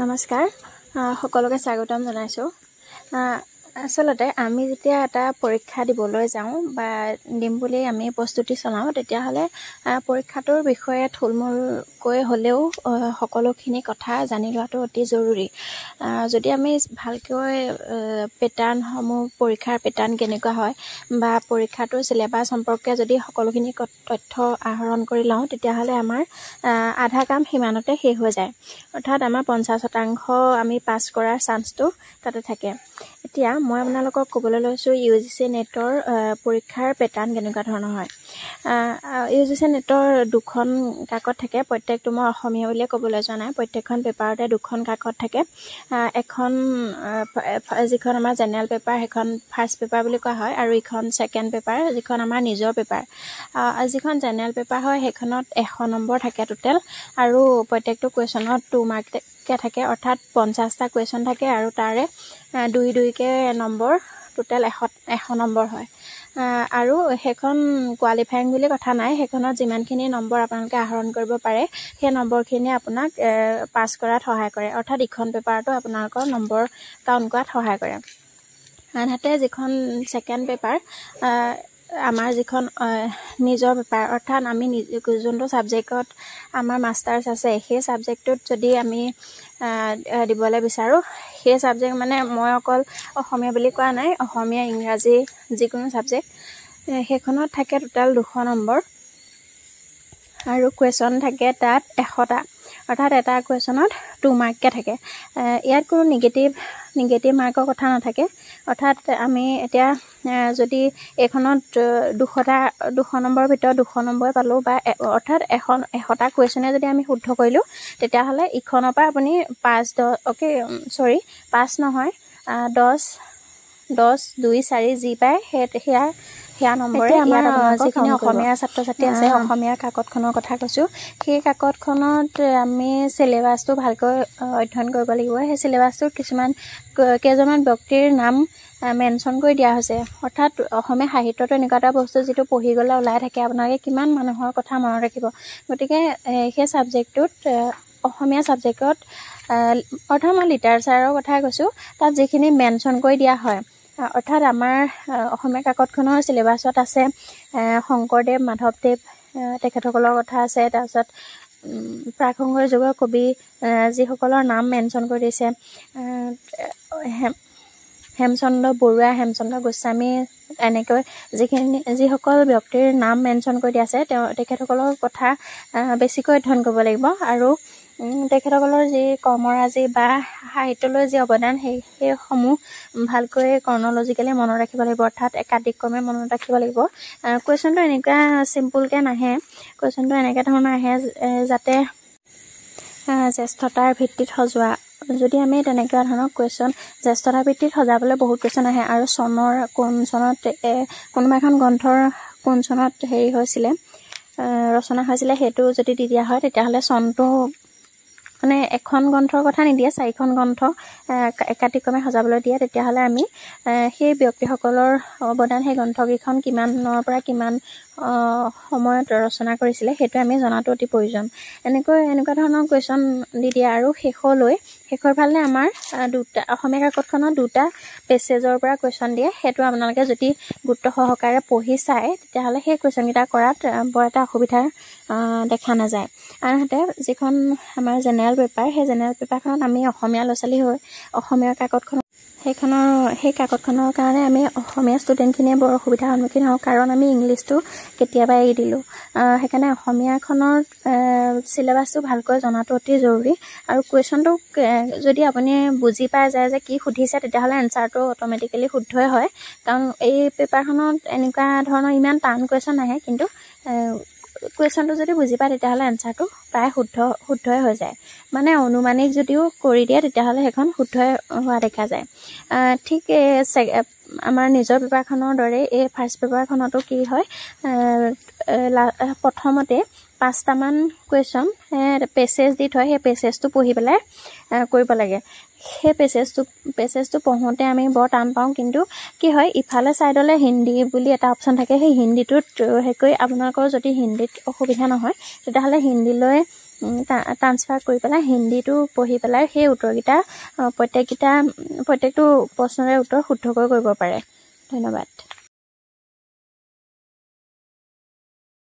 নমস্কাৰ সকলোকে স্বাগতম জনাইছোঁ। আচলতে আমি যেতিয়া এটা পৰীক্ষা দিবলৈ যাওঁ বা দিম বুলি আমি প্ৰস্তুতি চলাওঁ তেতিয়াহ'লে পৰীক্ষাটোৰ বিষয়ে থুলমূলকৈ হ'লেও সকলোখিনি কথা জানি লোৱাটো অতি জৰুৰী। যদি আমি ভালকৈ পেটাৰ্ণসমূহ পৰীক্ষাৰ পেটাৰ্ণ কেনেকুৱা হয় বা পৰীক্ষাটোৰ চিলেবাছ সম্পৰ্কে যদি সকলোখিনি তথ্য আহৰণ কৰি লওঁ তেতিয়াহ'লে আমাৰ আধা কাম সিমানতে শেষ হৈ যায়। অৰ্থাৎ আমাৰ 50% আমি পাছ কৰাৰ চান্সটো তাতে থাকে। এতিয়া মই আপোনালোকক ক'বলৈ লৈছোঁ UGC নেটৰ পৰীক্ষাৰ পেটাৰ্ণ কেনেকুৱা ধৰণৰ হয়। UGC নেটৰ দুখন কাকত থাকে। প্ৰত্যেকটো মই অসমীয়া বুলিয়ে ক'বলৈ যোৱা নাই, প্ৰত্যেকখন পেপাৰতে দুখন কাকত থাকে। এখন যিখন আমাৰ জেনেৰেল পেপাৰ সেইখন ফাৰ্ষ্ট পেপাৰ বুলি কোৱা হয়, আৰু ইখন ছেকেণ্ড পেপাৰ যিখন আমাৰ নিজৰ পেপাৰ। যিখন জেনেৰেল পেপাৰ হয় সেইখনত 100 নম্বৰ থাকে টোটেল, আৰু প্ৰত্যেকটো কুৱেশ্যনত 2 মাৰ্ককে থাকে, অৰ্থাৎ 50টা কুৱেশ্যন থাকে আৰু তাৰে 2-2কে নম্বৰ, টোটেল 100 নম্বৰ হয়। আৰু সেইখন কোৱালিফাইং বুলি কথা নাই, সেইখনত যিমানখিনি নম্বৰ আপোনালোকে আহৰণ কৰিব পাৰে সেই নম্বৰখিনি আপোনাক পাছ কৰাত সহায় কৰে, অৰ্থাৎ ইখন পেপাৰটো আপোনালোকৰ নম্বৰ কাউণ্ট কৰাত সহায় কৰে। আনহাতে যিখন ছেকেণ্ড পেপাৰ, আমাৰ যিখন নিজৰ পেপাৰ, অৰ্থাৎ আমি যোনটো ছাবজেক্টত আমাৰ মাষ্টাৰ্ছ আছে সেই ছাবজেক্টটোত যদি আমি দিবলৈ বিচাৰোঁ, সেই ছাবজেক্ট মানে মই অকল অসমীয়া বুলি কোৱা নাই, অসমীয়া ইংৰাজী যিকোনো ছাবজেক্ট, সেইখনত থাকে টোটেল 200 নম্বৰ আৰু কুৱেশ্যন থাকে তাত 100টা, অৰ্থাৎ এটা কুৱেশ্যনত 2 মাৰ্ককে থাকে। ইয়াত কোনো নিগেটিভ মাৰ্কৰ কথা নাথাকে, অৰ্থাৎ আমি এতিয়া যদি এইখনত 200 নম্বৰৰ ভিতৰত 200 নম্বৰে পালোঁ, বা অৰ্থাৎ 100টা কুৱেশ্যনে যদি আমি শুদ্ধ কৰিলোঁ তেতিয়াহ'লে ইখনৰ পৰা আপুনি 5 নহয় 10, 2, 4 যি পায় সেয়া নম্বৰে। আমাৰ যিখিনি অসমীয়া ছাত্ৰ ছাত্ৰী আছে, অসমীয়া কাকতখনৰ কথা কৈছোঁ, সেই কাকতখনত আমি চিলেবাছটো ভালকৈ অধ্যয়ন কৰিব লাগিব। সেই চিলেবাছটোত কেইজনমান ব্যক্তিৰ নাম মেনশ্যন কৰি দিয়া হৈছে, অৰ্থাৎ অসমীয়া সাহিত্যটো এনেকুৱা এটা বস্তু যিটো পঢ়ি গ'লে ওলাই থাকে, আপোনালোকে কিমান মানুহৰ কথা মনত ৰাখিব। গতিকে সেই ছাবজেক্টটোত, অসমীয়া ছাবজেক্টত, অৰ্থাৎ মই লিটাৰেচাৰৰ কথাই কৈছোঁ, তাত যিখিনি মেনশ্যন কৰি দিয়া হয়, অৰ্থাৎ আমাৰ অসমীয়া কাকতখনৰ চিলেবাছত আছে শংকৰদেৱ, মাধৱদেৱ তেখেতসকলৰ কথা আছে, তাৰপিছত প্ৰাক-শংকৰীয়া যুগৰ কবি যিসকলৰ নাম মেনশ্যন কৰি দিছে, হেমচন্দ্ৰ বৰুৱা, হেমচন্দ্ৰ গোস্বামী, এনেকৈ যিসকল ব্যক্তিৰ নাম মেনশ্যন কৰি দিয়া আছে তেখেতসকলৰ কথা বেছিকৈ অধ্যয়ন কৰিব লাগিব, আৰু তেখেতসকলৰ যি কৰ্মৰাজি বা সাহিত্যলৈ যি অৱদান সেইসমূহ ভালকৈ ক্ৰনলজিকেলি মনত ৰাখিব লাগিব, অৰ্থাৎ একাদিক্ৰমে মনত ৰাখিব লাগিব। কুৱেশ্যনটো এনেকুৱা চিম্পুলকৈ নাহে, কুৱেশ্যনটো এনেকৈ ধৰণৰ আহে যাতে জ্যেষ্ঠতাৰ ভিত্তিত সজোৱা। যদি আমি তেনেকুৱা ধৰণৰ কুৱেশ্যন জ্যেষ্ঠতাৰ ভিত্তিত সজাবলৈ বহুত কুৱেশ্যন আহে, আৰু কোন চনত কোনোবা এখন গ্ৰন্থৰ কোন চনত হৈছিলে, ৰচনা হৈছিলে, সেইটো যদি দি দিয়া হয় তেতিয়াহ'লে চনটো মানে এখন গ্ৰন্থৰ কথা নিদিয়ে, 4খন গ্ৰন্থ একাদিক্ৰমে সজাবলৈ দিয়ে, তেতিয়াহ'লে আমি সেই ব্যক্তিসকলৰ অৱদান, সেই গ্ৰন্থকেইখন কিমানৰ পৰা কিমান সময়ত ৰচনা কৰিছিলে সেইটো আমি জনাটো অতি প্ৰয়োজন। এনেকুৱা ধৰণৰ কুৱেশ্যন দি দিয়ে। আৰু শেষৰ ফালে আমাৰ অসমীয়া কাকতখনত 2টা পেছেজৰ পৰা কুৱেশ্যন দিয়ে। সেইটো আপোনালোকে যদি গুৰুত্ব সহকাৰে পঢ়ি চায় তেতিয়াহ'লে সেই কুৱেশ্যনকেইটা কৰাত বৰ এটা অসুবিধা দেখা নাযায়। আনহাতে যিখন আমাৰ জেনেৰেল পেপাৰ, সেই জেনেৰেল পেপাৰখনত আমি অসমীয়া ল'ৰা ছোৱালী হৈ অসমীয়া কাকতখন সেই কাকতখনৰ কাৰণে আমি অসমীয়া ষ্টুডেণ্টখিনিয়ে বৰ অসুবিধাৰ সন্মুখীন হওঁ, কাৰণ আমি ইংলিছটো কেতিয়াবা এৰি দিলোঁ। সেইকাৰণে অসমীয়াখনৰ চিলেবাছটো ভালকৈ জনাটো অতি জৰুৰী, আৰু কুৱেশ্যনটো যদি আপুনি বুজি পাই যায় যে কি সুধিছে তেতিয়াহ'লে এনচাৰটো অট'মেটিকেলি শুদ্ধই হয়, কাৰণ এই পেপাৰখনত এনেকুৱা ধৰণৰ ইমান টান কুৱেশ্যন নাহে, কিন্তু কুৱেশ্যনটো যদি বুজি পায় তেতিয়াহ'লে এনচাৰটো প্ৰায় শুদ্ধই হৈ যায়। মানে অনুমানিক যদিও কৰি দিয়ে তেতিয়াহ'লে সেইখন শুদ্ধই হোৱা দেখা যায়। ঠিক আমাৰ নিজৰ পেপাৰখনৰ দৰে এই ফাৰ্ষ্ট পেপাৰখনতো কি হয়, প্ৰথমতে 5টামান কুৱেশ্যন পেছেজ দি থয়, সেই পেছেজটো পঢ়ি পেলাই কৰিব লাগে। সেই পেছেজটো পঢ়োঁতে আমি বৰ টান পাওঁ, কিন্তু কি হয়, ইফালে ছাইডলৈ হিন্দী বুলি এটা অপশ্যন থাকে, সেই হিন্দীটোত আপোনালোকৰ যদি হিন্দীত অসুবিধা নহয় তেতিয়াহ'লে হিন্দীলৈ ট্ৰান্সফাৰ কৰি পেলাই হিন্দীটো পঢ়ি পেলাই সেই উত্তৰকেইটা প্ৰত্যেকটো প্ৰশ্নৰে উত্তৰ শুদ্ধকৈ কৰিব পাৰে। ধন্যবাদ।